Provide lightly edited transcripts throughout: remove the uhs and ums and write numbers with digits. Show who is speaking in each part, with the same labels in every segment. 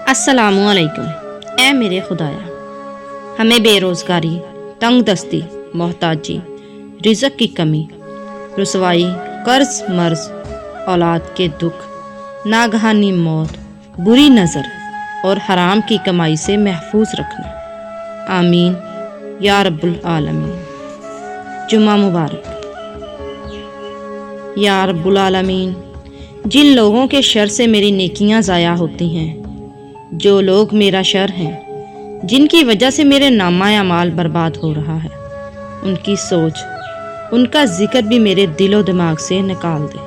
Speaker 1: السلام علیکم۔ اے میرے خدایا، ہمیں بے روزگاری، تنگ دستی، محتاجی، رزق کی کمی، رسوائی، قرض مرض، اولاد کے دکھ، ناگہانی موت، بری نظر اور حرام کی کمائی سے محفوظ رکھنا، آمین یا رب العالمین۔ جمعہ مبارک۔ یا رب العالمین، جن لوگوں کے شر سے میری نیکیاں ضائع ہوتی ہیں، جو لوگ میرا شر ہیں، جن کی وجہ سے میرے نامہ اعمال برباد ہو رہا ہے، ان کی سوچ، ان کا ذکر بھی میرے دل و دماغ سے نکال دے،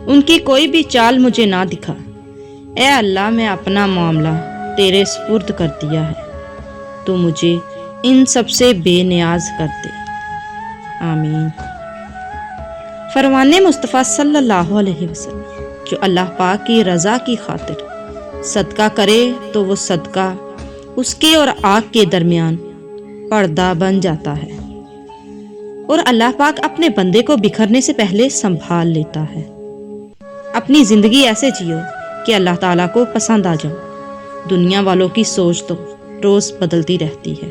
Speaker 1: ان کی کوئی بھی چال مجھے نہ دکھا۔ اے اللہ، میں اپنا معاملہ تیرے سپرد کر دیا ہے، تو مجھے ان سب سے بے نیاز کر دے، آمین۔ فرمان مصطفیٰ صلی اللہ علیہ وسلم، جو اللہ پاک کی رضا کی خاطر صدقہ کرے تو وہ صدقہ اس کے اور آگ کے درمیان پردہ بن جاتا ہے، اور اللہ پاک اپنے بندے کو بکھرنے سے پہلے سنبھال لیتا ہے۔ اپنی زندگی ایسے جیو کہ اللہ تعالیٰ کو پسند آ جاؤ۔ دنیا والوں کی سوچ تو روز بدلتی رہتی ہے۔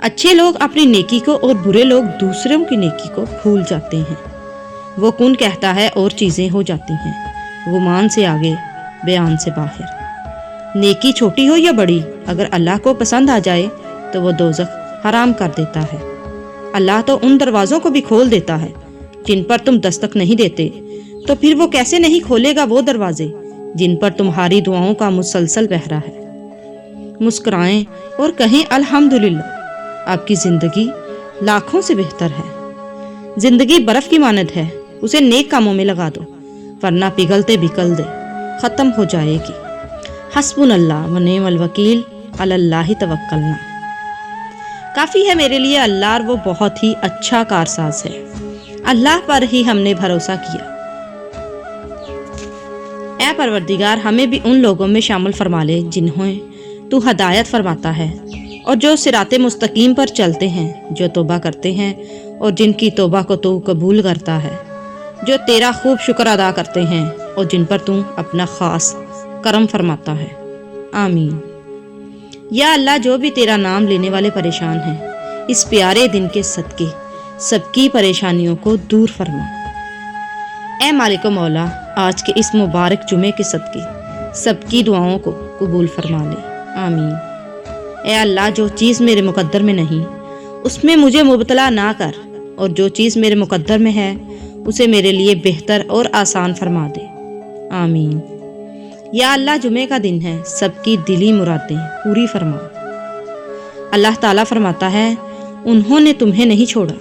Speaker 1: اچھے لوگ اپنی نیکی کو اور برے لوگ دوسروں کی نیکی کو بھول جاتے ہیں۔ وہ کون کہتا ہے اور چیزیں ہو جاتی ہیں، گمان سے آگے بیان سے باہر۔ نیکی چھوٹی ہو یا بڑی، اگر اللہ کو پسند آ جائے تو وہ دوزخ حرام کر دیتا ہے۔ اللہ تو ان دروازوں کو بھی کھول دیتا ہے جن پر تم دستک نہیں دیتے، تو پھر وہ کیسے نہیں کھولے گا وہ دروازے جن پر تمہاری دعاؤں کا مسلسل پہرا ہے۔ مسکرائیں اور کہیں الحمدللہ، آپ کی زندگی لاکھوں سے بہتر ہے۔ زندگی برف کی مانند ہے، اسے نیک کاموں میں لگا دو، ورنہ پگھلتے پگھلتے ختم ہو جائے گی۔ حسبنا اللہ و نعم الوکیل، علی اللہ توکلنا۔ کافی ہے میرے لیے اللہ، اور وہ بہت ہی اچھا کارساز ہے۔ اللہ پر ہی ہم نے بھروسہ کیا۔ اے پروردگار، ہمیں بھی ان لوگوں میں شامل فرما لے جنہیں تو ہدایت فرماتا ہے، اور جو صراط مستقیم پر چلتے ہیں، جو توبہ کرتے ہیں اور جن کی توبہ کو تو قبول کرتا ہے، جو تیرا خوب شکر ادا کرتے ہیں اور جن پر تو اپنا خاص کرم فرماتا ہے، آمین۔ یا اللہ، جو بھی تیرا نام لینے والے پریشان ہیں، اس پیارے دن کے صدقے سب کی پریشانیوں کو دور فرما۔ اے مالک و مولا، آج کے اس مبارک جمعے کے صدقے سب کی دعاؤں کو قبول فرما لے، آمین۔ اے اللہ، جو چیز میرے مقدر میں نہیں اس میں مجھے مبتلا نہ کر، اور جو چیز میرے مقدر میں ہے اسے میرے لیے بہتر اور آسان فرما دے، آمین۔ یا اللہ، جمعے کا دن ہے، سب کی دلی مرادیں پوری فرما۔ اللہ تعالیٰ فرماتا ہے، انہوں نے تمہیں نہیں چھوڑا،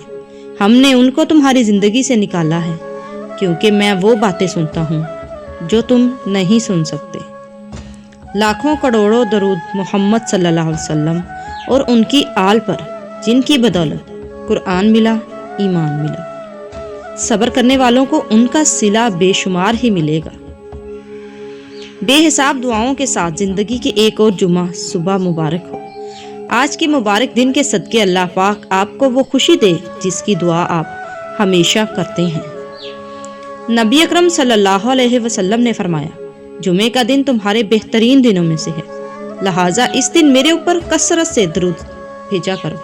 Speaker 1: ہم نے ان کو تمہاری زندگی سے نکالا ہے، کیونکہ میں وہ باتیں سنتا ہوں جو تم نہیں سن سکتے۔ لاکھوں کروڑوں درود محمد صلی اللہ علیہ وسلم اور ان کی آل پر، جن کی بدولت قرآن ملا، ایمان ملا۔ صبر کرنے والوں کو ان کا صلہ بے شمار ہی ملے گا۔ بے حساب دعاؤں کے ساتھ زندگی کے ایک اور جمعہ صبح مبارک ہو۔ آج کے مبارک دن کے صدقے اللہ پاک آپ کو وہ خوشی دے جس کی دعا آپ ہمیشہ کرتے ہیں۔ نبی اکرم صلی اللہ علیہ وسلم نے فرمایا، جمعے کا دن تمہارے بہترین دنوں میں سے ہے، لہٰذا اس دن میرے اوپر کثرت سے درود بھیجا کرو،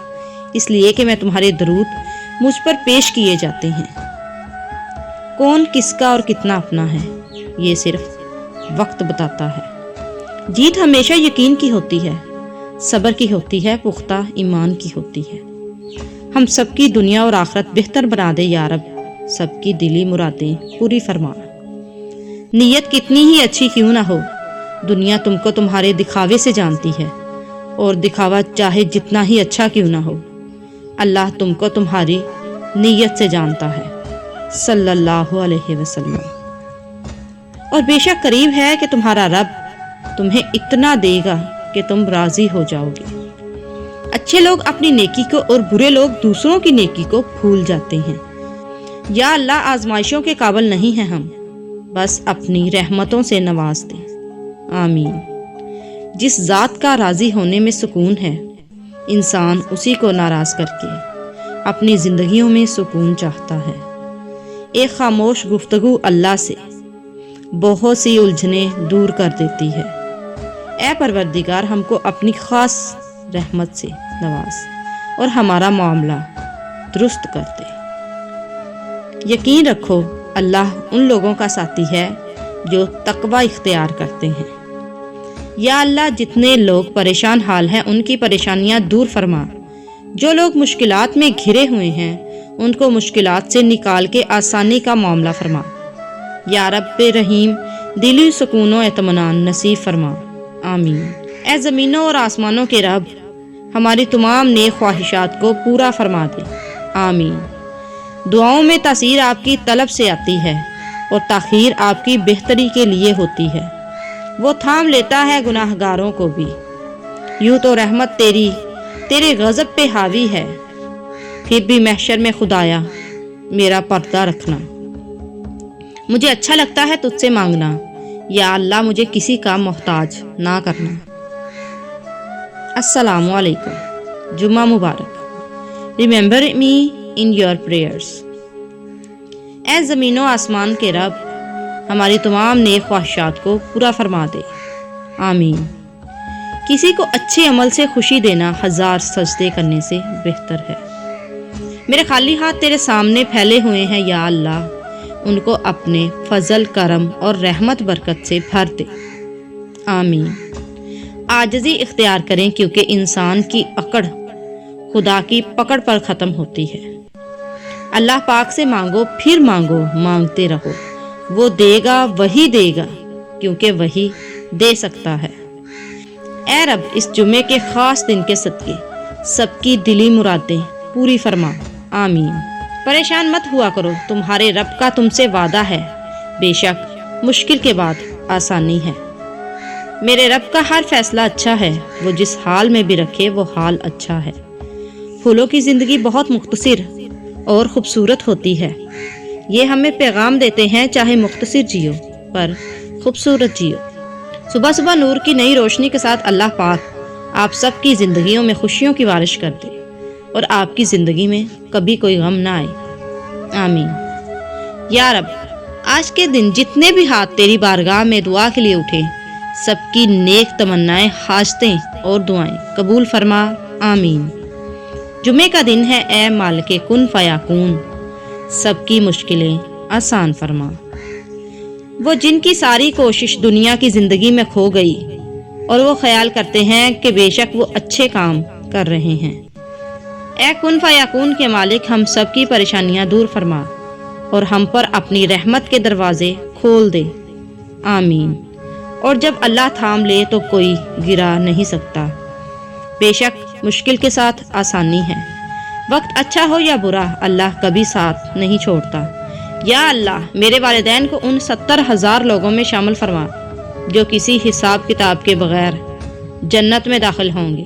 Speaker 1: اس لیے کہ میں تمہارے درود مجھ پر پیش کیے جاتے ہیں۔ کون کس کا اور کتنا اپنا ہے، یہ صرف وقت بتاتا ہے۔ جیت ہمیشہ یقین کی ہوتی ہے، صبر کی ہوتی ہے، پختہ ایمان کی ہوتی ہے۔ ہم سب کی دنیا اور آخرت بہتر بنا دے یا رب، سب کی دلی مرادیں پوری فرما۔ نیت کتنی ہی اچھی کیوں نہ ہو، دنیا تم کو تمہارے دکھاوے سے جانتی ہے، اور دکھاوا چاہے جتنا ہی اچھا کیوں نہ ہو، اللہ تم کو تمہاری نیت سے جانتا ہے، صلی اللہ علیہ وسلم۔ اور بے شک قریب ہے کہ تمہارا رب تمہیں اتنا دے گا کہ تم راضی ہو جاؤ گے۔ اچھے لوگ اپنی نیکی کو اور برے لوگ دوسروں کی نیکی کو بھول جاتے ہیں۔ یا اللہ، آزمائشوں کے قابل نہیں ہیں ہم، بس اپنی رحمتوں سے نواز دے، آمین۔ جس ذات کا راضی ہونے میں سکون ہے، انسان اسی کو ناراض کر کے اپنی زندگیوں میں سکون چاہتا ہے۔ ایک خاموش گفتگو اللہ سے بہت سی الجھنیں دور کر دیتی ہے۔ اے پروردگار ہم کو اپنی خاص رحمت سے نواز اور ہمارا معاملہ درست کر دے۔ یقین رکھو اللہ ان لوگوں کا ساتھی ہے جو تقوی اختیار کرتے ہیں۔ یا اللہ جتنے لوگ پریشان حال ہیں ان کی پریشانیاں دور فرما، جو لوگ مشکلات میں گھرے ہوئے ہیں ان کو مشکلات سے نکال کے آسانی کا معاملہ فرما۔ یا رب رحیم دلی سکون و اطمینان نصیب فرما، آمین۔ اے زمینوں اور آسمانوں کے رب ہماری تمام نیک خواہشات کو پورا فرما دے، آمین۔ دعاؤں میں تاثیر آپ کی طلب سے آتی ہے اور تاخیر آپ کی بہتری کے لیے ہوتی ہے۔ وہ تھام لیتا ہے گناہ گاروں کو بھی۔ یوں تو رحمت تیرے غضب پہ حاوی ہے، پھر بھی محشر میں خدایا میرا پردہ رکھنا۔ مجھے اچھا لگتا ہے تجھ سے مانگنا، یا اللہ مجھے کسی کا محتاج نہ کرنا۔ السلام علیکم، جمعہ مبارک۔ Remember me in your prayers. اے زمین و آسمان کے رب ہماری تمام نیک خواہشات کو پورا فرما دے، آمین۔ کسی کو اچھے عمل سے خوشی دینا 1000 سجدے کرنے سے بہتر ہے۔ میرے خالی ہاتھ تیرے سامنے پھیلے ہوئے ہیں یا اللہ، ان کو اپنے فضل کرم اور رحمت برکت سے بھر دے، آمین۔ عاجزی اختیار کریں کیونکہ انسان کی اکڑ خدا کی پکڑ پر ختم ہوتی ہے۔ اللہ پاک سے مانگو، پھر مانگو، مانگتے رہو، وہ دے گا، وہی دے گا کیونکہ وہی دے سکتا ہے۔ اے رب اس جمعے کے خاص دن کے صدقے سب کی دلی مرادیں پوری فرما، آمین۔ پریشان مت ہوا کرو، تمہارے رب کا تم سے وعدہ ہے، بے شک مشکل کے بعد آسانی ہے۔ میرے رب کا ہر فیصلہ اچھا ہے، وہ جس حال میں بھی رکھے وہ حال اچھا ہے۔ پھولوں کی زندگی بہت مختصر اور خوبصورت ہوتی ہے، یہ ہمیں پیغام دیتے ہیں چاہے مختصر جیو پر خوبصورت جیو۔ صبح صبح نور کی نئی روشنی کے ساتھ اللہ پاک آپ سب کی زندگیوں میں خوشیوں کی بارش کر دے اور آپ کی زندگی میں کبھی کوئی غم نہ آئے، آمین۔ یا رب آج کے دن جتنے بھی ہاتھ تیری بارگاہ میں دعا کے لیے اٹھے سب کی نیک تمنائیں، حاجتیں اور دعائیں قبول فرما، آمین۔ جمعے کا دن ہے، اے مالک کن فیکون سب کی مشکلیں آسان فرما۔ وہ جن کی ساری کوشش دنیا کی زندگی میں کھو گئی اور وہ خیال کرتے ہیں کہ بے شک وہ اچھے کام کر رہے ہیں، اے کن فیکون کے مالک ہم سب کی پریشانیاں دور فرما اور ہم پر اپنی رحمت کے دروازے کھول دے، آمین۔ اور جب اللہ تھام لے تو کوئی گرا نہیں سکتا، بے شک مشکل کے ساتھ آسانی ہے۔ وقت اچھا ہو یا برا اللہ کبھی ساتھ نہیں چھوڑتا۔ یا اللہ میرے والدین کو ان 70,000 لوگوں میں شامل فرما جو کسی حساب کتاب کے بغیر جنت میں داخل ہوں گے،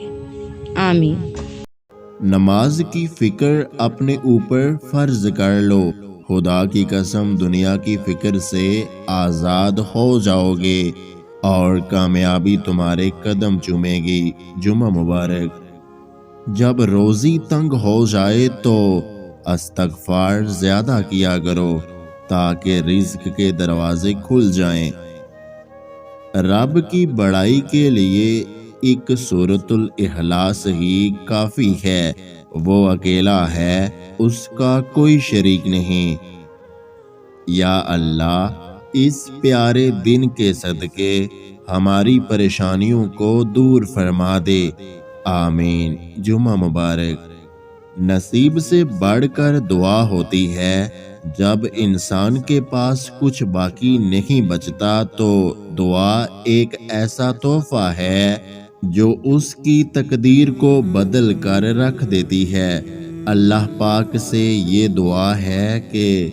Speaker 1: آمین۔
Speaker 2: نماز کی فکر اپنے اوپر فرض کر لو، خدا کی قسم دنیا کی فکر سے آزاد ہو جاؤ گے اور کامیابی تمہارے قدم چومے گی۔ جمعہ مبارک۔ جب روزی تنگ ہو جائے تو استغفار زیادہ کیا کرو تاکہ رزق کے دروازے کھل جائیں۔ رب کی بڑائی کے لیے ایک سورۃ الاخلاص ہی کافی ہے، وہ اکیلا ہے، اس کا کوئی شریک نہیں۔ یا اللہ اس پیارے دن کے صدقے ہماری پریشانیوں کو دور فرما دے، آمین۔ جمعہ مبارک۔ نصیب سے بڑھ کر دعا ہوتی ہے، جب انسان کے پاس کچھ باقی نہیں بچتا تو دعا ایک ایسا تحفہ ہے جو اس کی تقدیر کو بدل کر رکھ دیتی ہے۔ اللہ پاک سے یہ دعا ہے کہ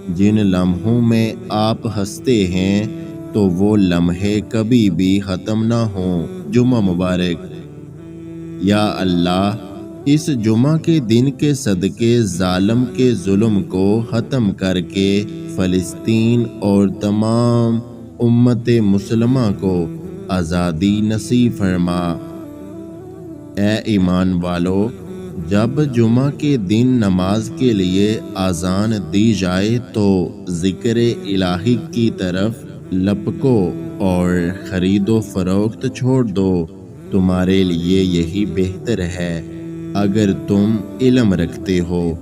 Speaker 2: جن لمحوں میں آپ ہنستے ہیں تو وہ لمحے کبھی بھی ختم نہ ہوں۔ جمعہ مبارک۔ یا اللہ اس جمعہ کے دن کے صدقے ظالم کے ظلم کو ختم کر کے فلسطین اور تمام امت مسلمہ کو آزادی نصیب فرما۔ اے ایمان والو، جب جمعہ کے دن نماز کے لیے اذان دی جائے تو ذکر الہی کی طرف لپکو اور خرید و فروخت چھوڑ دو، تمہارے لیے یہی بہتر ہے اگر تم علم رکھتے ہو۔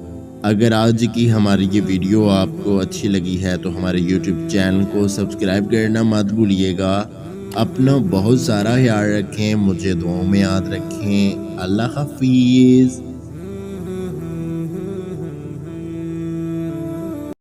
Speaker 2: اگر آج کی ہماری یہ ویڈیو آپ کو اچھی لگی ہے تو ہمارے یوٹیوب چینل کو سبسکرائب کرنا مت بھولیے گا۔ اپنا بہت سارا خیال رکھیں، مجھے دعاؤں میں یاد رکھیں۔ اللہ حافظ۔